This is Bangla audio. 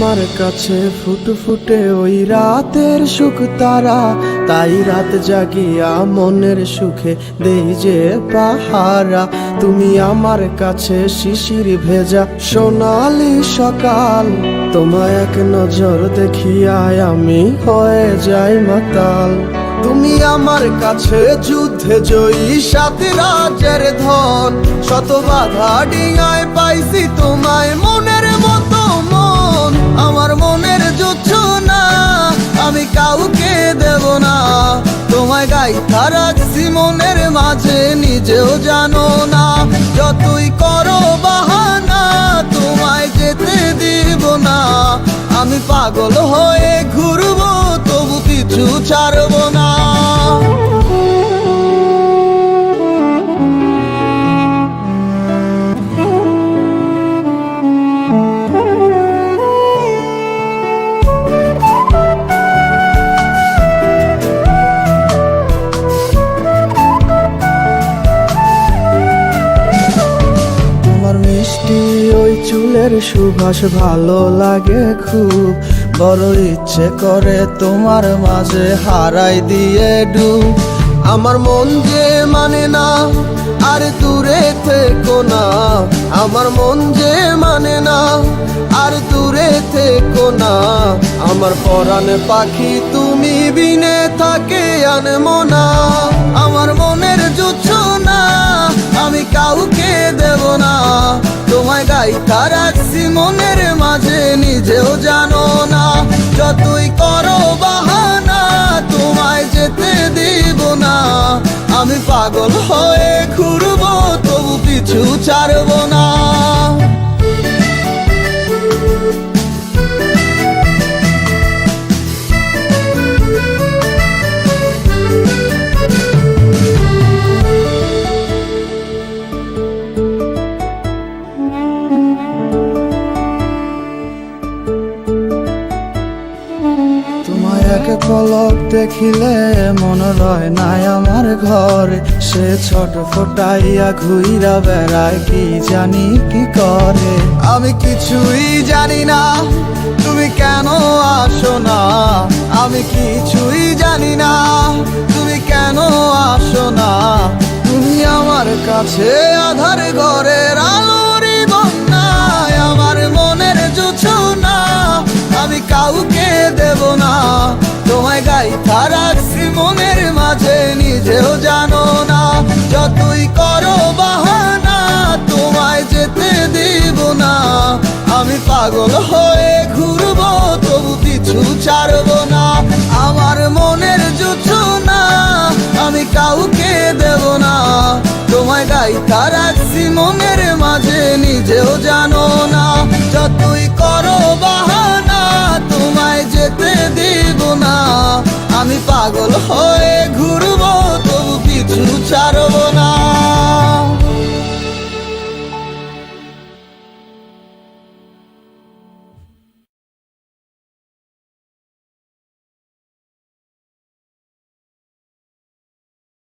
আমার কাছে ফুটফুটে ওই রাতের সুখ তারা, তাই রাত জাগিয়া মনের সুখে দেই যে পাহারা। তুমি আমার কাছে শিশির ভেজা সোনালি সকাল, তোমায় এক নজর দেখিয়ায় আমি হয়ে যাই মাতাল। তুমি আমার কাছে যুদ্ধে জয়ী সাত রাজের ধন, শত বাধা ডিঙায় পাইছি তোমায় মনের মতো মন। আমার মনের জোছনা আমি কাউকে দেব না, তোমায় গাইথা রাখছি মনের মাঝে নিজেও জানো না। যতই করো বাহানা তোমায় যেতে দিব না, আমি পাগল হয়ে ঘুরবো তবু কিছু ছাড়বো না। মিষ্টি ওই চুলের সুবাস ভালো লাগে খুব, বড় ইচ্ছে করে তোমার মাঝে হারাই দিয়ে ডুব। আমার মন যে মানে না আর দূরে থেকো না, আমার মন যে মানে না আর দূরে থেকো না। আমার পরাণ পাখি তুমি বিনে থাকে আনমো না, আমার মনের জোছনা আমি কাউকে দেব না। তোমায় গাইথা রাখছি মনের মাঝে নিজেও জানো না, যতই করো বাহানা তোমায় যেতে দিব না। আমি পাগল হয়ে ঘুরবো তবু পিছু ছাড়বো না। এক পলক দেখিলে মন রয় নাই আমার ঘরে, সে ছোট ফোটাইয়া ঘুইরা বেড়ায় কি জানি কি করে। আমি কিছুই জানি না তুমি কেন আসো না, আমি কিছুই জানি না তুমি কেন আসো না। তুমি আমার কাছে আধার ঘরের আলোরই বন্যায়, আমার মনের জোছনা আমি কাউকে দেব না। তোমায় গাইথা রাখছি মনের মাঝে নিজেও জানো না, যতই করো বাহানা তোমায় যেতে দিব না। আমি পাগল হয়ে ঘুরবো তবু পিছু ছাড়বো না। আমার মনের জোছনা আমি কাউকে দেব না, তোমায় গাইথা রাখছি মনের মাঝে নিজেও জানো না। যতই করো বাহানা তোমায় যেতে দিব না, আমি পাগল হয়ে ঘুরবো